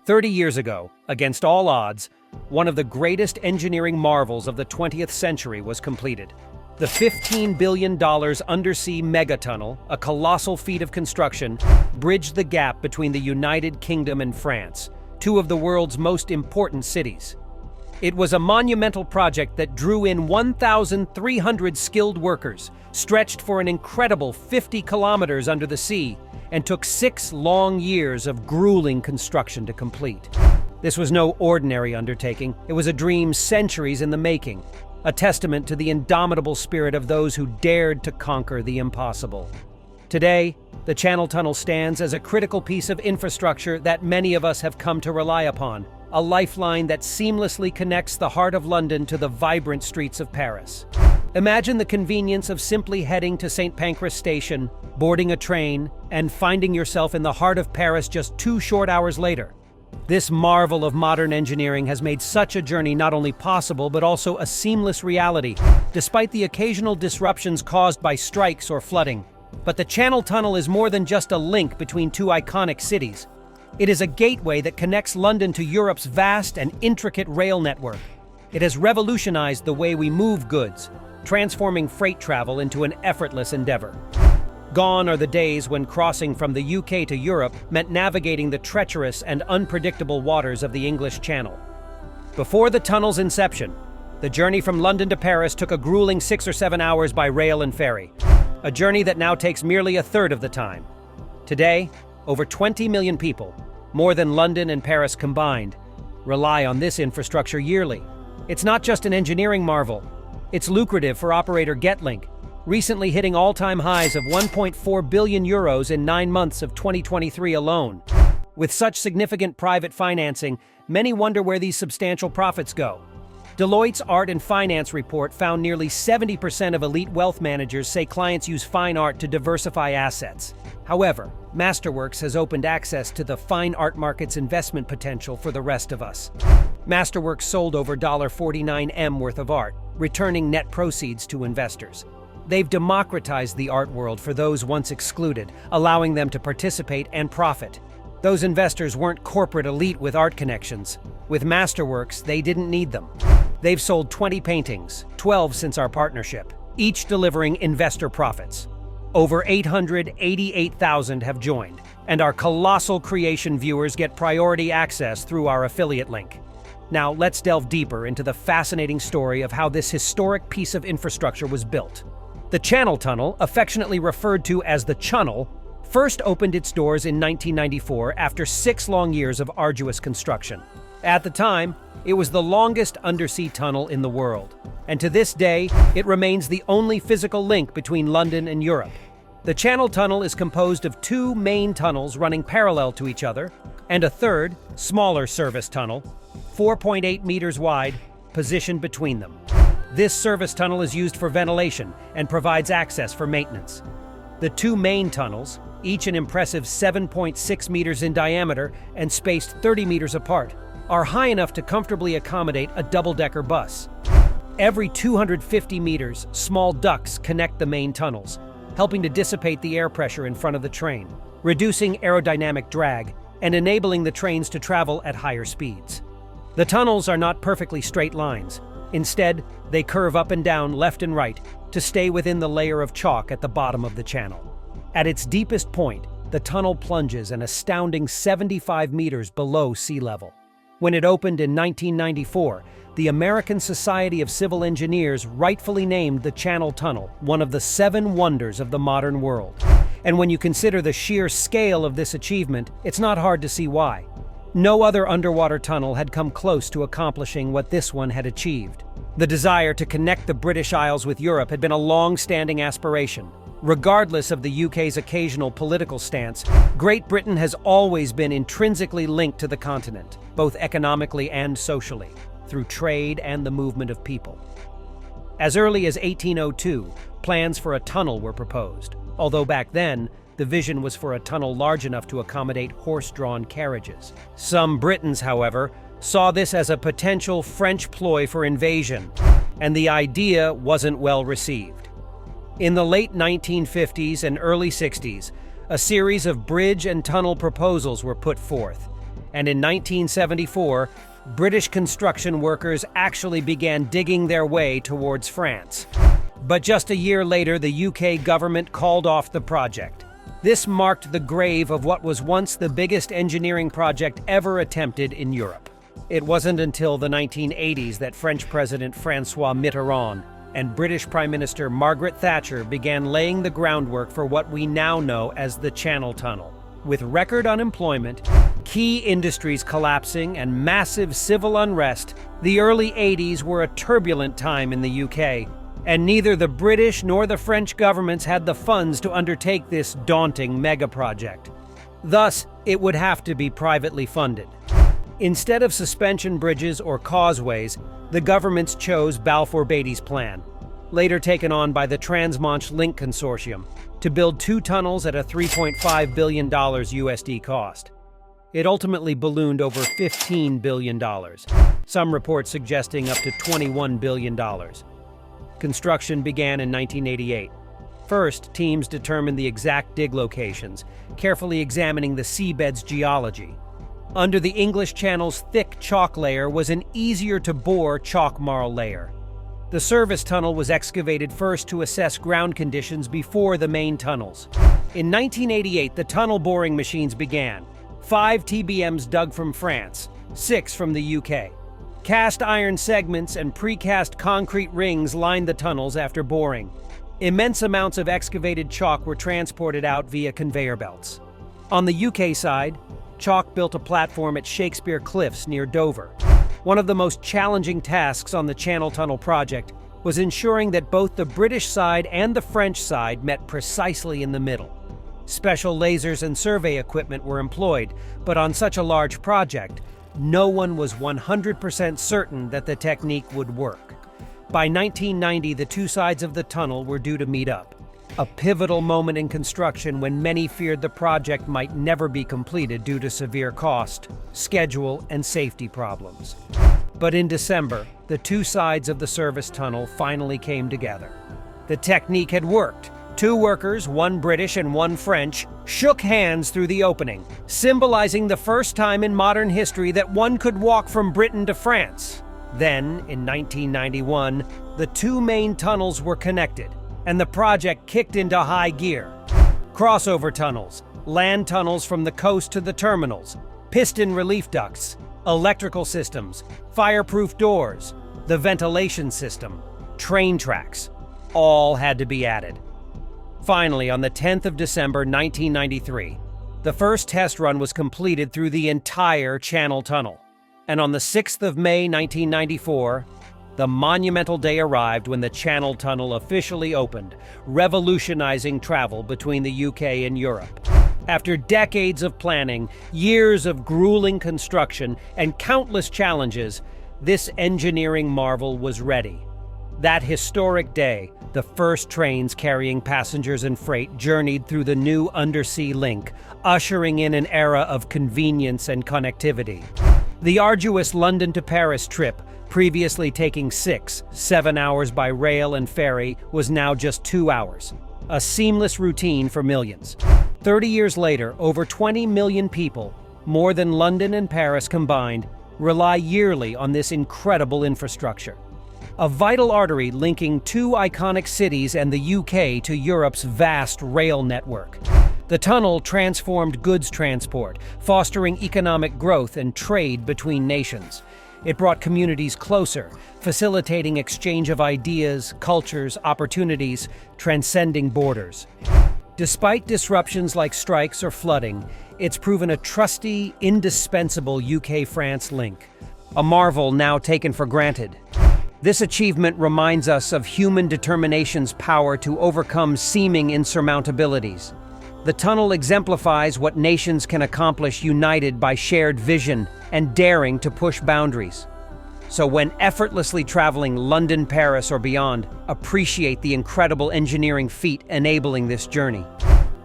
30 years ago, against all odds, one of the greatest engineering marvels of the 20th century was completed. The $15 billion undersea megatunnel, a colossal feat of construction, bridged the gap between the United Kingdom and France, two of the world's most important cities. It was a monumental project that drew in 1,300 skilled workers, stretched for an incredible 50 kilometers under the sea, and took 6 long years of grueling construction to complete. This was no ordinary undertaking. It was a dream centuries in the making, a testament to the indomitable spirit of those who dared to conquer the impossible. Today, the Channel Tunnel stands as a critical piece of infrastructure that many of us have come to rely upon, a lifeline that seamlessly connects the heart of London to the vibrant streets of Paris. Imagine the convenience of simply heading to St. Pancras Station, boarding a train, and finding yourself in the heart of Paris just 2 short hours later. This marvel of modern engineering has made such a journey not only possible but also a seamless reality, despite the occasional disruptions caused by strikes or flooding. But the Channel Tunnel is more than just a link between two iconic cities. It is a gateway that connects London to Europe's vast and intricate rail network. It has revolutionized the way we move goods, transforming freight travel into an effortless endeavor. Gone are the days when crossing from the UK to Europe meant navigating the treacherous and unpredictable waters of the English Channel. Before the tunnel's inception, the journey from London to Paris took a grueling 6 or 7 hours by rail and ferry, a journey that now takes merely a third of the time. Today, over 20 million people, more than London and Paris combined, rely on this infrastructure yearly. It's not just an engineering marvel. It's lucrative for operator Getlink, recently hitting all-time highs of 1.4 billion euros in 9 months of 2023 alone. With such significant private financing, many wonder where these substantial profits go. Deloitte's Art and Finance report found nearly 70% of elite wealth managers say clients use fine art to diversify assets. However, Masterworks has opened access to the fine art market's investment potential for the rest of us. Masterworks sold over $49M worth of art, returning net proceeds to investors. They've democratized the art world for those once excluded, allowing them to participate and profit. Those investors weren't corporate elite with art connections. With Masterworks, they didn't need them. They've sold 20 paintings, 12 since our partnership, each delivering investor profits. Over 888,000 have joined, and our colossal creation viewers get priority access through our affiliate link. Now, let's delve deeper into the fascinating story of how this historic piece of infrastructure was built. The Channel Tunnel, affectionately referred to as the Chunnel, first opened its doors in 1994 after 6 long years of arduous construction. At the time, it was the longest undersea tunnel in the world, and to this day, it remains the only physical link between London and Europe. The Channel Tunnel is composed of 2 main tunnels running parallel to each other, and a third, smaller service tunnel, 4.8 meters wide, positioned between them. This service tunnel is used for ventilation and provides access for maintenance. The 2 main tunnels, each an impressive 7.6 meters in diameter and spaced 30 meters apart, are high enough to comfortably accommodate a double-decker bus. Every 250 meters, small ducts connect the main tunnels, helping to dissipate the air pressure in front of the train, reducing aerodynamic drag and enabling the trains to travel at higher speeds. The tunnels are not perfectly straight lines. Instead, they curve up and down, left and right, to stay within the layer of chalk at the bottom of the channel. At its deepest point, the tunnel plunges an astounding 75 meters below sea level. When it opened in 1994, the American Society of Civil Engineers rightfully named the Channel Tunnel one of the 7 wonders of the modern world. And when you consider the sheer scale of this achievement, it's not hard to see why. No other underwater tunnel had come close to accomplishing what this one had achieved. The desire to connect the British Isles with Europe had been a long-standing aspiration. Regardless of the UK's occasional political stance, Great Britain has always been intrinsically linked to the continent, both economically and socially, through trade and the movement of people. As early as 1802, plans for a tunnel were proposed, although back then, the vision was for a tunnel large enough to accommodate horse-drawn carriages. Some Britons, however, saw this as a potential French ploy for invasion, and the idea wasn't well received. In the late 1950s and early 60s, a series of bridge and tunnel proposals were put forth, and in 1974, British construction workers actually began digging their way towards France. But just a year later, the UK government called off the project. This marked the grave of what was once the biggest engineering project ever attempted in Europe. It wasn't until the 1980s that French President François Mitterrand and British Prime Minister Margaret Thatcher began laying the groundwork for what we now know as the Channel Tunnel. With record unemployment, key industries collapsing, and massive civil unrest, the early 80s were a turbulent time in the UK, and neither the British nor the French governments had the funds to undertake this daunting mega-project. Thus, it would have to be privately funded. Instead of suspension bridges or causeways, the governments chose Balfour Beatty's plan, later taken on by the Trans-Manche Link Consortium, to build 2 tunnels at a $3.5 billion USD cost. It ultimately ballooned over $15 billion, some reports suggesting up to $21 billion. Construction began in 1988. First, teams determined the exact dig locations, carefully examining the seabed's geology. Under the English Channel's thick chalk layer was an easier-to-bore chalk marl layer. The service tunnel was excavated first to assess ground conditions before the main tunnels. In 1988, the tunnel boring machines began. 5 TBMs dug from France, 6 from the UK. Cast iron segments and precast concrete rings lined the tunnels after boring. Immense amounts of excavated chalk were transported out via conveyor belts. On the UK side, Chalk built a platform at Shakespeare Cliffs near Dover. One of the most challenging tasks on the Channel Tunnel project was ensuring that both the British side and the French side met precisely in the middle. Special lasers and survey equipment were employed, but on such a large project, no one was 100% certain that the technique would work. By 1990, the 2 sides of the tunnel were due to meet up. A pivotal moment in construction when many feared the project might never be completed due to severe cost, schedule, and safety problems. But in December, the 2 sides of the service tunnel finally came together. The technique had worked. 2 workers, 1 British and 1 French, shook hands through the opening, symbolizing the first time in modern history that one could walk from Britain to France. Then, in 1991, the 2 main tunnels were connected, and the project kicked into high gear. Crossover tunnels, land tunnels from the coast to the terminals, piston relief ducts, electrical systems, fireproof doors, the ventilation system, train tracks, all had to be added. Finally, on the 10th of December 1993, the first test run was completed through the entire Channel Tunnel. And on the 6th of May 1994, the monumental day arrived when the Channel Tunnel officially opened, revolutionizing travel between the UK and Europe. After decades of planning, years of grueling construction, and countless challenges, this engineering marvel was ready. That historic day, the first trains carrying passengers and freight journeyed through the new Undersea link, ushering in an era of convenience and connectivity. The arduous London to Paris trip, previously taking 6-7 hours by rail and ferry, was now just 2 hours. A seamless routine for millions. 30 years later, over 20 million people, more than London and Paris combined, rely yearly on this incredible infrastructure. A vital artery linking 2 iconic cities and the UK to Europe's vast rail network. The tunnel transformed goods transport, fostering economic growth and trade between nations. It brought communities closer, facilitating exchange of ideas, cultures, opportunities, transcending borders. Despite disruptions like strikes or flooding, it's proven a trusty, indispensable UK-France link, a marvel now taken for granted. This achievement reminds us of human determination's power to overcome seeming insurmountabilities. The tunnel exemplifies what nations can accomplish united by shared vision and daring to push boundaries. So when effortlessly traveling London, Paris, or beyond, appreciate the incredible engineering feat enabling this journey.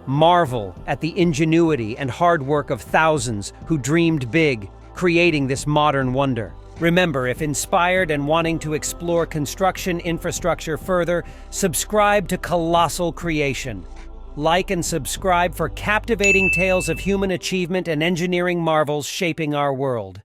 Marvel at the ingenuity and hard work of thousands who dreamed big, creating this modern wonder. Remember, if inspired and wanting to explore construction infrastructure further, subscribe to Colossal Creation. Like and subscribe for captivating tales of human achievement and engineering marvels shaping our world.